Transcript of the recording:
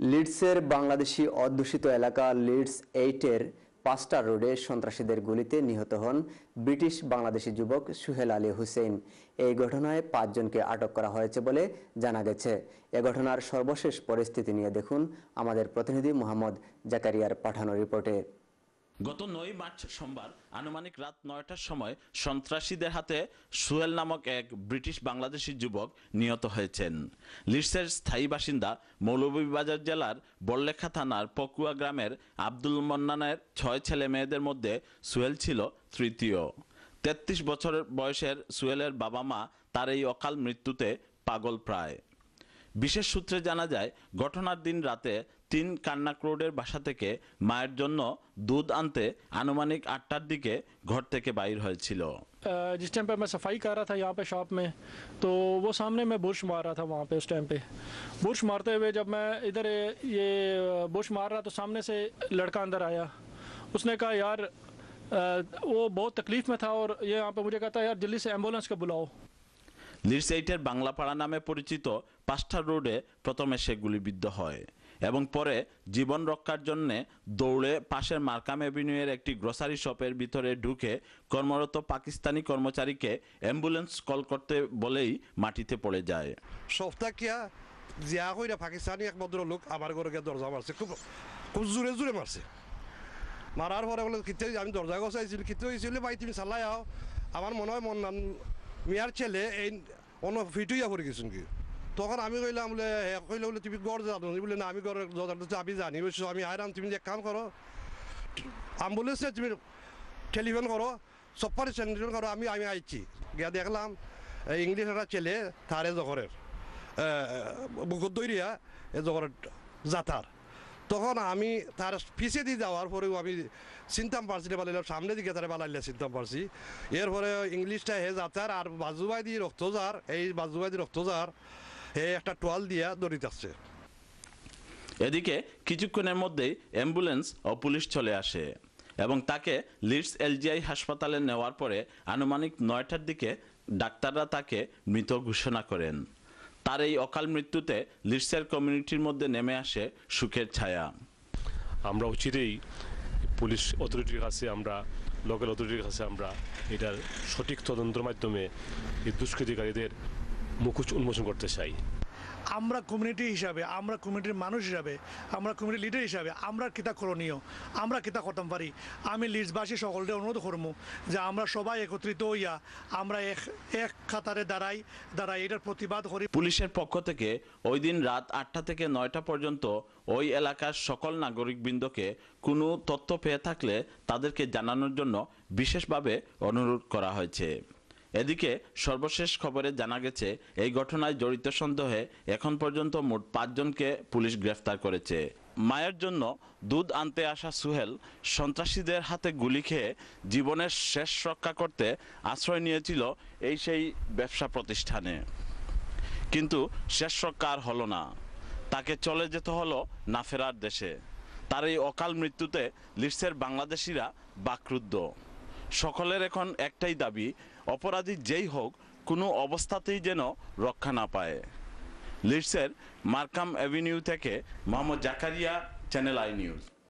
লিডসের বাংলাদেশি অধ্যুষিত এলাকা লিডস 8-এর পাস্টার রোডে সন্ত্রাসীদের গুলিতে নিহত হন ব্রিটিশ বাংলাদেশি যুবক সুহেল আলী হুসেইন। এই ঘটনায় 5 জনকে আটক করা হয়েছে বলে জানা গেছে। এ ঘটনার সর্বশেষ পরিস্থিতি নিয়ে দেখুন আমাদের প্রতিনিধি মোহাম্মদ জাকারিয়ার পাঠানো রিপোর্টে। গত 9 মার্চ সোমবার আনুমানিক রাত 9টার সময় সন্ত্রাসীদের হাতে সুহেল নামক এক ব্রিটিশ বাংলাদেশি যুবক নিহত হয়েছেন। লিডসের স্থায়ী বাসিন্দা মৌলভীবাজার জেলার বড়লেখা থানার পকুয়া গ্রামের আব্দুল মন্নানের 6 ছেলে মেয়েদের মধ্যে সুহেল ছিল তৃতীয়। 33 বছর বয়সের সুহেলের বাবা মা তার এই অকাল মৃত্যুতে পাগল প্রায়। বিশেষ সূত্রে জানা যায় ঘটনার দিন রাতে 3 কান্নাক রোডের বাসা থেকে মায়ের জন্য দুধ আনতে আনুমানিক 8টার দিকে ঘর থেকে বাইর হয়েছিল। जिस टाइम पे मैं सफाई कर रहा था यहाँ पे शॉप में, तो वो सामने मैं बुश मार रहा था वहाँ पे। उस टाइम पे बुश मारते हुए जब मैं इधर ये बुश मार रहा तो सामने से लड़का अंदर आया। उसने कहा यार वो बहुत तकलीफ में था और ये यहाँ पे मुझे कहता यार जल्दी से एम्बुलेंस को बुलाओ। লিডস 8-এর বাংলাপাড়া নামে পরিচিত পাস্টার রোডে প্রথমে সে গুলিবিদ্ধ হয় এবং পরে জীবন রক্ষার জন্য দৌড়ে পাশের মার্কাম অ্যাভিনিউয়ের একটি গ্রোসারি শপের ভিতরে ঢুকে কর্মরত পাকিস্তানি কর্মচারীকে অ্যাম্বুলেন্স কল করতে বলেই মাটিতে পড়ে যায়। সপ্তাহিয়া জিয়া কইরা পাকিস্তানি এক ভদ্রলোক আমার ঘরে গিয়ে দরজা মারছে, খুব জোরে জোরে মারছে। মারার পরে বলে কিতে আমি দরজা গছাইছিল, কিতে হয়েছিল ভাই তুমি চালাই আও। আমার মনে হয় মন্নান মিয়ার ছেলে এই অন্য ফিটুইয়া পড়ে গেছেন কি। তখন আমি কইলাম বলে কইলে বলে তুমি গড় জানো বলে না আমি গড়ের আমি জানি বলছো আমি আইরাম, তুমি এক কাম করো অ্যাম্বুলেন্সে তুমি টেলিফোন করো, সপ্পারে টেলিফোন করো, আমি আইছি। গিয়া দেখলাম ইংলিশ একটা ছেলে তারে জগরের বুকুর দৈরিয়া এ জগরের যাতার। তখন আমি তার পিছিয়ে দিয়ে যাওয়ার পরেও আমি চিনতাম পারছি না, বালাইলাম সামনে দিকে তারা বালাইলে চিনতাম পারছি। এরপরে ইংলিশটা হে যাতার আর বাজুবাই দিয়ে রক্ত যার, এই বাজুবাই দিয়ে রক্ত যার হে একটা টোয়াল দিয়া দড়িতে আসছে। এদিকে কিছুক্ষণের মধ্যেই অ্যাম্বুলেন্স ও পুলিশ চলে আসে এবং তাকে লিডস এলজিআই হাসপাতালে নেওয়ার পরে আনুমানিক 9টার দিকে ডাক্তাররা তাকে মৃত ঘোষণা করেন। তার এই অকাল মৃত্যুতে লিডসের কমিউনিটির মধ্যে নেমে আসে সুখের ছায়া। আমরা অচিরেই পুলিশ অথরিটির কাছে, আমরা লোকাল অথরিটির কাছে আমরা এটার সঠিক তদন্তের মাধ্যমে এই দুষ্কৃতিকারীদের মুখোশ উন্মোচন করতে চাই। আমরা কমিউনিটি হিসাবে, আমরা কমিউনিটির মানুষ হিসাবে, আমরা কমিউনিটি লিডার হিসাবে আমরা কিতা করণীয়, আমরা কিতা করতাম পারি, আমি লিডসবাসী সকলকে অনুরোধ করবো যে আমরা সবাই একত্রিত হইয়া আমরা এক কাতারে দাঁড়াই এটার প্রতিবাদ করি। পুলিশের পক্ষ থেকে ওই দিন রাত 8টা থেকে 9টা পর্যন্ত ওই এলাকার সকল নাগরিকবৃন্দকে কোনো তথ্য পেয়ে থাকলে তাদেরকে জানানোর জন্য বিশেষভাবে অনুরোধ করা হয়েছে। এদিকে সর্বশেষ খবরে জানা গেছে এই ঘটনায় জড়িত সন্দেহে এখন পর্যন্ত মোট 5 জনকে পুলিশ গ্রেফতার করেছে। মায়ের জন্য দুধ আনতে আসা সুহেল সন্ত্রাসীদের হাতে গুলি খেয়ে জীবনের শেষ রক্ষা করতে আশ্রয় নিয়েছিল এই সেই ব্যবসা প্রতিষ্ঠানে, কিন্তু শেষ রক্ষা আর হলো না। তাকে চলে যেতে হলো না ফেরার দেশে। তার এই অকাল মৃত্যুতে লিডসের বাংলাদেশিরা বাকরুদ্ধ। সকলের এখন একটাই দাবি, অপরাধী যেই হোক কোনো অবস্থাতেই যেন রক্ষা না পায়। লিডসের মার্কাম অ্যাভিনিউ থেকে Mohammad Zakaria, channel I news.